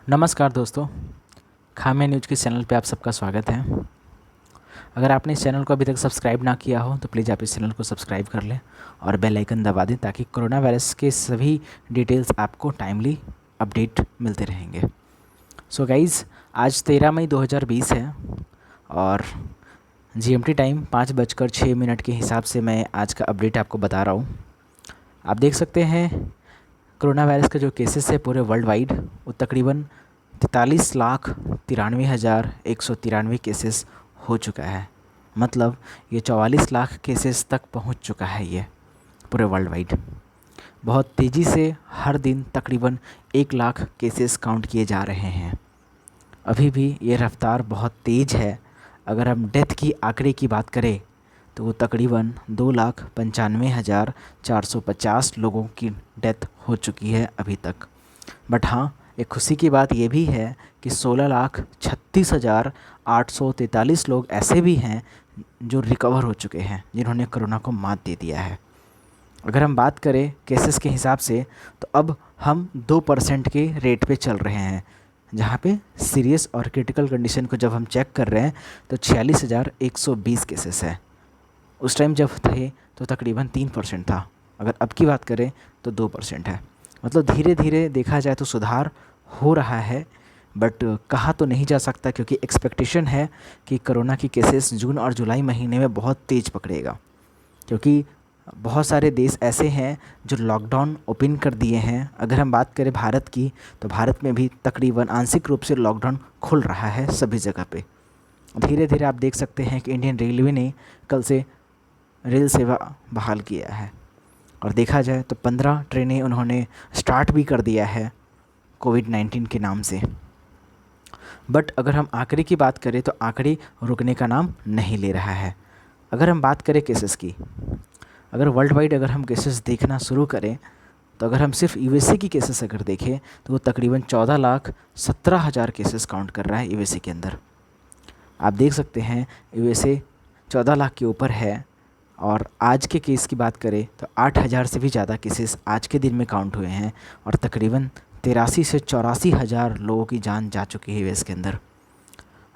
नमस्कार दोस्तों, खामिया न्यूज़ के चैनल पे आप सबका स्वागत है। अगर आपने इस चैनल को अभी तक सब्सक्राइब ना किया हो तो प्लीज़ आप इस चैनल को सब्सक्राइब कर लें और बेल आइकन दबा दें ताकि कोरोना वायरस के सभी डिटेल्स आपको टाइमली अपडेट मिलते रहेंगे। सो गाइज़, आज 13 मई 2020 है और जीएमटी टाइम 5:06 के हिसाब से मैं आज का अपडेट आपको बता रहा हूँ। आप देख सकते हैं कोरोना वायरस के जो केसेस है पूरे वर्ल्ड वाइड वो तकरीबन 43,93,193 केसेस हो चुका है। मतलब ये 44 लाख केसेस तक पहुंच चुका है ये पूरे वर्ल्ड वाइड। बहुत तेज़ी से हर दिन तकरीबन 1 लाख केसेस काउंट किए जा रहे हैं। अभी भी ये रफ्तार बहुत तेज़ है। अगर हम डेथ की आंकड़े की बात करें तो वो तकरीबन 2,95,450 लोगों की डेथ हो चुकी है अभी तक। बट हाँ, एक खुशी की बात ये भी है कि 16,36,843 लोग ऐसे भी हैं जो रिकवर हो चुके हैं, जिन्होंने कोरोना को मात दे दिया है। अगर हम बात करें केसेस के हिसाब से तो अब हम 2% के रेट पे चल रहे हैं, जहाँ पे सीरियस और क्रिटिकल कंडीशन को जब हम चेक कर रहे हैं तो 46,120 केसेस है। उस टाइम जब थे तो तकरीबन 3% था। अगर अब की बात करें तो 2% है। मतलब धीरे धीरे देखा जाए तो सुधार हो रहा है, बट कहा तो नहीं जा सकता क्योंकि एक्सपेक्टेशन है कि कोरोना की केसेस जून और जुलाई महीने में बहुत तेज़ पकड़ेगा, क्योंकि बहुत सारे देश ऐसे हैं जो लॉकडाउन ओपन कर दिए हैं। अगर हम बात करें भारत की तो भारत में भी तकरीबन आंशिक रूप से लॉकडाउन खुल रहा है सभी जगह पे। धीरे धीरे आप देख सकते हैं कि इंडियन रेलवे ने कल से रेल सेवा बहाल किया है और देखा जाए तो 15 ट्रेनें उन्होंने स्टार्ट भी कर दिया है कोविड-19 के नाम से। बट अगर हम आंकड़े की बात करें तो आंकड़े रुकने का नाम नहीं ले रहा है। अगर हम बात करें केसेस की, अगर वर्ल्ड वाइड अगर हम केसेस देखना शुरू करें तो अगर हम सिर्फ यूएसए की केसेस अगर देखें तो वो तकरीबन 14,17,000 केसेस काउंट कर रहा है यूएसए के अंदर। आप देख सकते हैं यूएसए 14 लाख के ऊपर है। और आज के केस की बात करें तो 8,000 से भी ज़्यादा केसेस आज के दिन में काउंट हुए हैं और तकरीबन 83 से 84,000 लोगों की जान जा चुकी है यूएस के अंदर।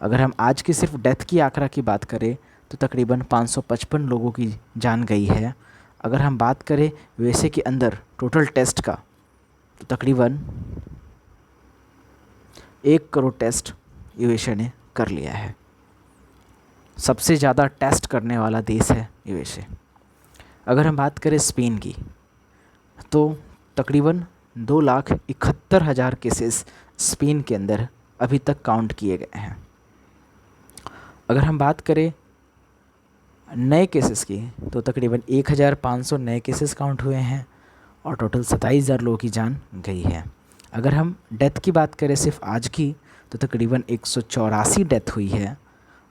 अगर हम आज की सिर्फ डेथ की आंकड़ा की बात करें तो तकरीबन 555 लोगों की जान गई है। अगर हम बात करें यूएसए के अंदर टोटल टेस्ट का तो तकरीबन 1 करोड़ टेस्ट यूएसए ने कर लिया है। सबसे ज़्यादा टेस्ट करने वाला देश है यूएसए। अगर हम बात करें स्पेन की तो तकरीबन 2,71,000 केसेस स्पेन के अंदर अभी तक काउंट किए गए हैं। अगर हम बात करें नए केसेस की तो तकरीबन 1,500 नए केसेस काउंट हुए हैं और टोटल 27,000 लोगों की जान गई है। अगर हम डेथ की बात करें सिर्फ आज की तो तकरीबन 184 डेथ हुई है।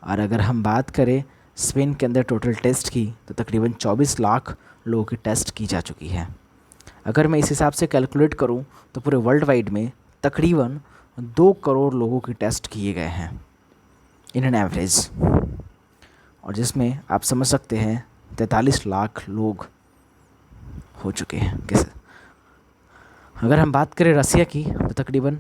और अगर हम बात करें स्पेन के अंदर टोटल टेस्ट की तो तकरीबन 24 लाख लोगों की टेस्ट की जा चुकी है। अगर मैं इस हिसाब से कैलकुलेट करूं तो पूरे वर्ल्ड वाइड में तकरीबन 2 करोड़ लोगों की टेस्ट किए गए हैं इन एन एवरेज, और जिसमें आप समझ सकते हैं 43 लाख लोग हो चुके हैं कैसे। अगर हम बात करें रसिया की तो तकरीबन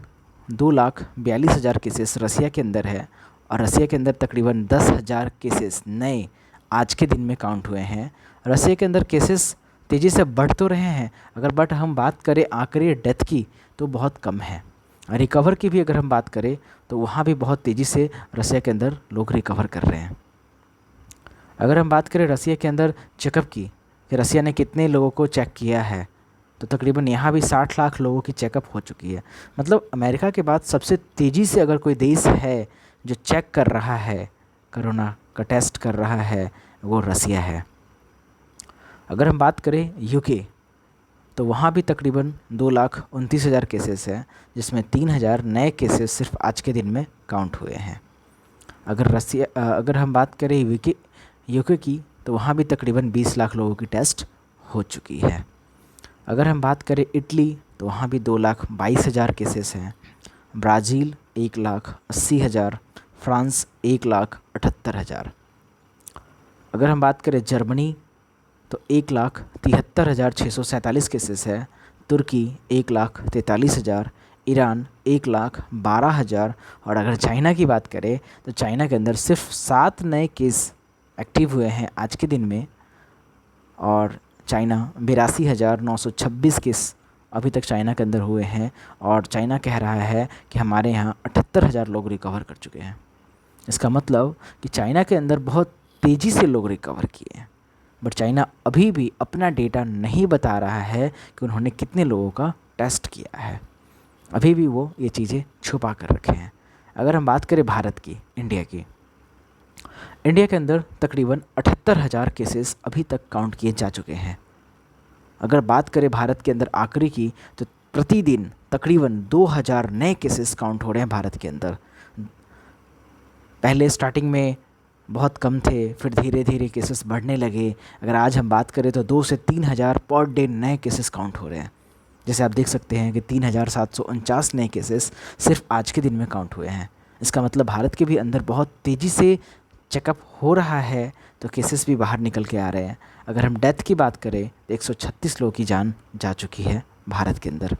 2,42,000 केसेस रसिया के अंदर है और रसिया के अंदर तकरीबन 10,000 केसेस नए आज के दिन में काउंट हुए हैं। रसिया के अंदर केसेस तेज़ी से बढ़ तो रहे हैं, बट हम बात करें आंकड़े डेथ की तो बहुत कम है। रिकवर की भी अगर हम बात करें तो वहाँ भी बहुत तेज़ी से रसिया के अंदर लोग रिकवर कर रहे हैं। अगर हम बात करें रसिया के अंदर चेकअप की कि रसिया ने कितने लोगों को चेक किया है तो तकरीबन यहाँ भी 60 लाख लोगों की चेकअप हो चुकी है। मतलब अमेरिका के बाद सबसे तेज़ी से अगर कोई देश है जो चेक कर रहा है, कोरोना का टेस्ट कर रहा है, वो रसिया है। अगर हम बात करें यूके तो वहाँ भी तकरीबन 2,29,000 केसेस हैं, जिसमें 3,000 नए केसेस सिर्फ आज के दिन में काउंट हुए हैं। अगर हम बात करें यूके की तो वहाँ भी तकरीबन 20 लाख लोगों की टेस्ट हो चुकी है। अगर हम बात करें इटली तो वहाँ भी 2,22,000 केसेस हैं। Brazil 1,80,000, France 1,78,000। अगर हम बात करें जर्मनी तो 1,73,647 केसेस है। तुर्की 1,43,000, ईरान 1,12,000। और अगर चाइना की बात करें तो चाइना के अंदर सिर्फ 7 नए केस एक्टिव हुए हैं आज के दिन में। और चाइना 82,926 केस अभी तक चाइना के अंदर हुए हैं। और चाइना कह रहा है कि हमारे यहाँ 78,000 लोग रिकवर कर चुके हैं। इसका मतलब कि चाइना के अंदर बहुत तेज़ी से लोग रिकवर किए हैं। बट चाइना अभी भी अपना डेटा नहीं बता रहा है कि उन्होंने कितने लोगों का टेस्ट किया है। अभी भी वो ये चीज़ें छुपा कर रखे हैं। अगर हम बात करें भारत की, इंडिया के अंदर तकरीबन 78,000 केसेस अभी तक काउंट किए जा चुके हैं। अगर बात करें भारत के अंदर आंकड़े की, तो प्रतिदिन तकरीबन 2,000 नए केसेस काउंट हो रहे हैं भारत के अंदर। पहले स्टार्टिंग में बहुत कम थे, फिर धीरे धीरे केसेस बढ़ने लगे। अगर आज हम बात करें तो 2 से 3,000 पर डे नए केसेस काउंट हो रहे हैं। जैसे आप देख सकते हैं कि 3,749 नए केसेस सिर्फ आज के दिन में काउंट हुए हैं। इसका मतलब भारत के भी अंदर बहुत तेज़ी से चेकअप हो रहा है, तो केसेस भी बाहर निकल के आ रहे हैं। अगर हम डेथ की बात करें तो 136 लोगों की जान जा चुकी है भारत के अंदर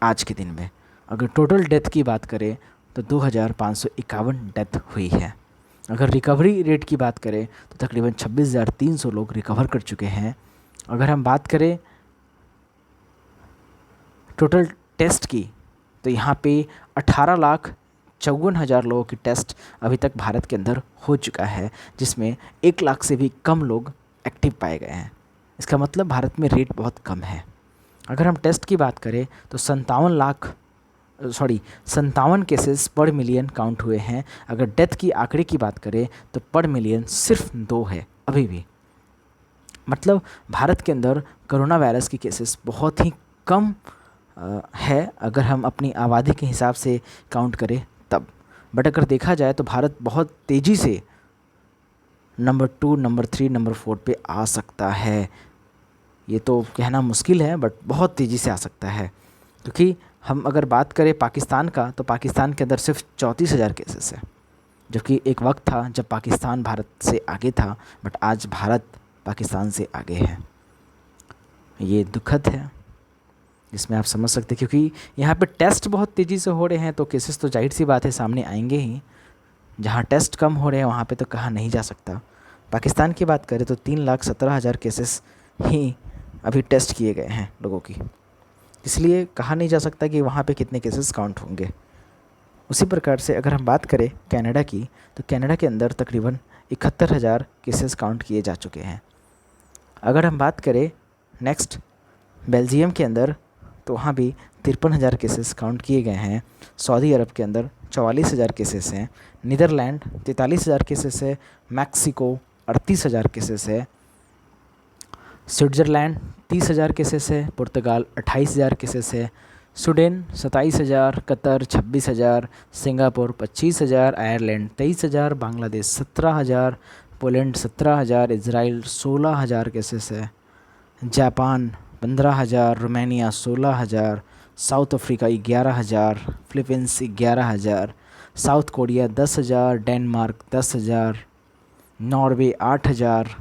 आज के दिन में। अगर टोटल डेथ की बात करें तो 2,551 डेथ हुई है। अगर रिकवरी रेट की बात करें तो तकरीबन 26,300 लोग रिकवर कर चुके हैं। अगर हम बात करें टोटल टेस्ट की, तो यहाँ पे 18,54,000 लोगों की टेस्ट अभी तक भारत के अंदर हो चुका है, जिसमें 1 लाख से भी कम लोग एक्टिव पाए गए हैं। इसका मतलब भारत में रेट बहुत कम है। अगर हम टेस्ट की बात करें तो 57 केसेस पर मिलियन काउंट हुए हैं। अगर डेथ की आंकड़े की बात करें तो पर मिलियन सिर्फ 2 है अभी भी। मतलब भारत के अंदर कोरोना वायरस की केसेस बहुत ही कम है अगर हम अपनी आबादी के हिसाब से काउंट करें तब। बट अगर देखा जाए तो भारत बहुत तेज़ी से नंबर 2, नंबर 3, नंबर 4 पे आ सकता है। ये तो कहना मुश्किल है, बट बहुत तेज़ी से आ सकता है। क्योंकि हम अगर बात करें पाकिस्तान का, तो पाकिस्तान के अंदर सिर्फ 34,000 केसेस है, जबकि एक वक्त था जब पाकिस्तान भारत से आगे था, बट आज भारत पाकिस्तान से आगे है। ये दुखद है, जिसमें आप समझ सकते हैं, क्योंकि यहाँ पे टेस्ट बहुत तेज़ी से हो रहे हैं, तो केसेस तो जाहिर सी बात है सामने आएंगे ही। जहाँ टेस्ट कम हो रहे हैं वहाँ पे तो कहा नहीं जा सकता। पाकिस्तान की बात करें तो 3,17,000 केसेस ही अभी टेस्ट किए गए हैं लोगों की, इसलिए कहा नहीं जा सकता कि वहाँ पे कितने केसेस काउंट होंगे। उसी प्रकार से अगर हम बात करें कनाडा की, तो कनाडा के अंदर तकरीबन 71,000 केसेस काउंट किए जा चुके हैं। अगर हम बात करें नेक्स्ट बेल्जियम के अंदर, तो वहाँ भी 53,000 केसेस काउंट किए गए हैं। सऊदी अरब के अंदर 44,000 केसेस हैं। नीदरलैंड 43,000 केसेस है। मैक्सिको 38,000 केसेस है। स्विट्ज़रलैंड 30,000 केसेस है। पुर्तगाल 28,000 केसेस है। Sweden 27,000, Qatar 26,000, Singapore 25,000, Ireland 23,000, Bangladesh 17,000, Poland 17,000, Israel 16,000 cases है। Japan 15,000, Romania 16,000, South Africa 11,000, Philippines 11,000, South Korea 10,000, Denmark 10,000, Norway 8,000,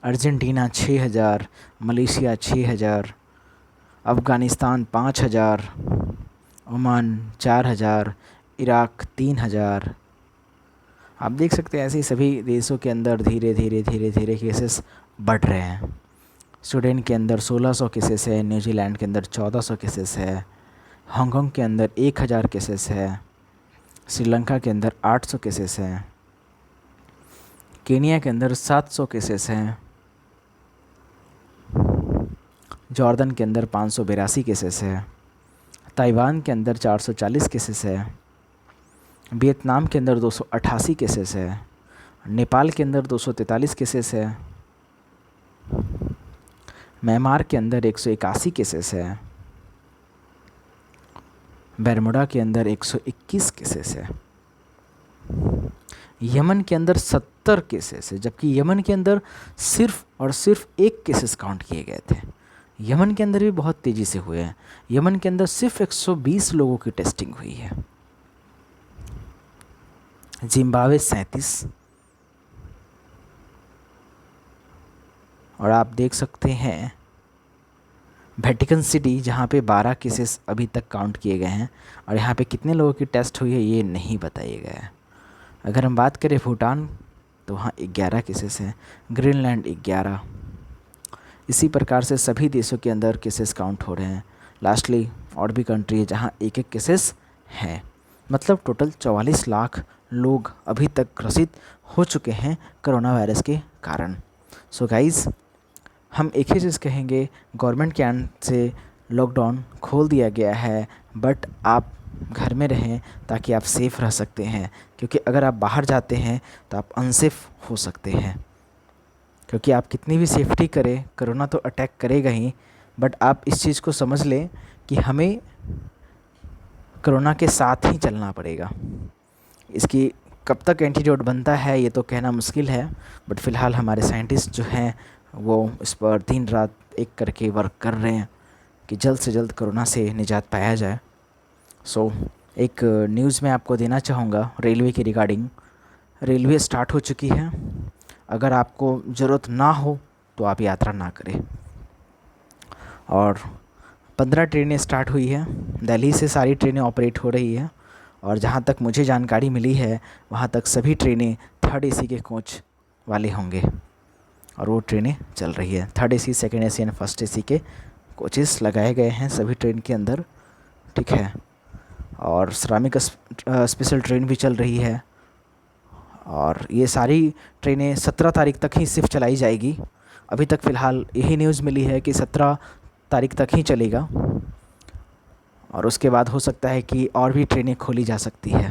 Argentina 6,000, Malaysia 6,000, Afghanistan 5,000, Oman 4,000, Iraq 3,000। आप देख सकते हैं ऐसे ही सभी देशों के अंदर धीरे धीरे केसेस बढ़ रहे हैं। स्वीडन के अंदर 1,600 केसेस है। न्यूजीलैंड के अंदर 1,400 केसेस है। हांगकांग के अंदर 1,000 केसेस है। श्रीलंका के अंदर 800 केसेस हैं। केनिया के अंदर 700 केसेस हैं। जॉर्डन के अंदर 582 केसेस है। ताइवान के अंदर 440 केसेस है। वियतनाम के अंदर 288 केसेस है। नेपाल के अंदर 243 केसेस है। म्यांमार के अंदर 181 केसेस है। बरमूडा के अंदर 121 केसेस है। यमन के अंदर 70 केसेस है, जबकि यमन के अंदर सिर्फ और सिर्फ 1 केसेस काउंट किए गए थे। यमन के अंदर भी बहुत तेज़ी से हुए हैं। यमन के अंदर सिर्फ 120 लोगों की टेस्टिंग हुई है। जिम्बाब्वे 37। और आप देख सकते हैं वेटिकन सिटी जहाँ पे 12 केसेस अभी तक काउंट किए गए हैं और यहाँ पे कितने लोगों की टेस्ट हुई है ये नहीं बताया गया है। अगर हम बात करें भूटान तो वहाँ 11 केसेस हैं, ग्रीनलैंड 11। इसी प्रकार से सभी देशों के अंदर केसेस काउंट हो रहे हैं। लास्टली और भी कंट्री है जहाँ 1-1 केसेस हैं। मतलब टोटल 44 लाख लोग अभी तक ग्रसित हो चुके हैं कोरोना वायरस के कारण। सो गाइज़, हम एक ही चीज़ कहेंगे, गवर्नमेंट के एंड से लॉकडाउन खोल दिया गया है, बट आप घर में रहें ताकि आप सेफ़ रह सकते हैं, क्योंकि अगर आप बाहर जाते हैं तो आप अनसेफ हो सकते हैं। क्योंकि आप कितनी भी सेफ्टी करें, कोरोना तो अटैक करेगा ही, बट आप इस चीज़ को समझ लें कि हमें कोरोना के साथ ही चलना पड़ेगा। इसकी कब तक एंटीडोट बनता है ये तो कहना मुश्किल है, बट फ़िलहाल हमारे साइंटिस्ट जो हैं वो इस पर दिन रात एक करके वर्क कर रहे हैं कि जल्द से जल्द कोरोना से निजात पाया जाए। सो एक न्यूज़ मैं आपको देना चाहूँगा रेलवे के रिगार्डिंग। रेलवे स्टार्ट हो चुकी है, अगर आपको ज़रूरत ना हो तो आप यात्रा ना करें। और 15 ट्रेनें स्टार्ट हुई है, दिल्ली से सारी ट्रेनें ऑपरेट हो रही है, और जहाँ तक मुझे जानकारी मिली है वहाँ तक सभी ट्रेनें 3rd AC के कोच वाले होंगे और वो ट्रेनें चल रही है। 3rd AC, 2nd AC and 1st AC के कोचेस लगाए गए हैं सभी ट्रेन के अंदर, ठीक है। और श्रमिक स्पेशल ट्रेन भी चल रही है, और ये सारी ट्रेनें 17 तारीख तक ही सिर्फ चलाई जाएगी। अभी तक फ़िलहाल यही न्यूज़ मिली है कि 17 तारीख तक ही चलेगा, और उसके बाद हो सकता है कि और भी ट्रेनें खोली जा सकती है।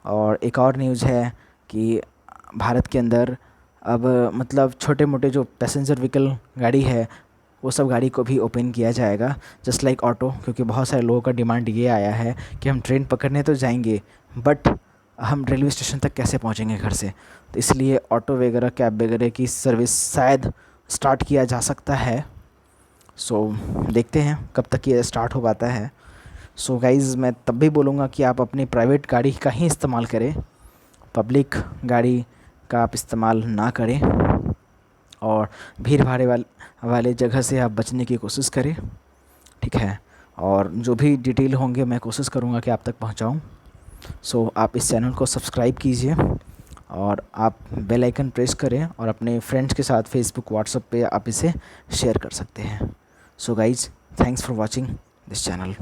और एक और न्यूज़ है कि भारत के अंदर अब मतलब छोटे मोटे जो पैसेंजर व्हीकल गाड़ी है वो सब गाड़ी को भी ओपन किया जाएगा, जस्ट लाइक ऑटो। क्योंकि बहुत सारे लोगों का डिमांड ये आया है कि हम ट्रेन पकड़ने तो जाएंगे बट हम रेलवे स्टेशन तक कैसे पहुंचेंगे घर से, तो इसलिए ऑटो वगैरह, कैब वगैरह की सर्विस शायद स्टार्ट किया जा सकता है। सो देखते हैं कब तक ये स्टार्ट हो पाता है। सो गाइज़, मैं तब भी बोलूँगा कि आप अपनी प्राइवेट गाड़ी का ही इस्तेमाल करें, पब्लिक गाड़ी का आप इस्तेमाल ना करें, और भीड़ भाड़ वाले जगह से आप बचने की कोशिश करें, ठीक है। और जो भी डिटेल होंगे मैं कोशिश करूँगा कि आप तक पहुँचाऊँ। सो आप इस चैनल को सब्सक्राइब कीजिए और आप बेल आइकन प्रेस करें, और अपने फ्रेंड्स के साथ फेसबुक, व्हाट्सएप पे आप इसे शेयर कर सकते हैं। So guys, thanks for watching this channel.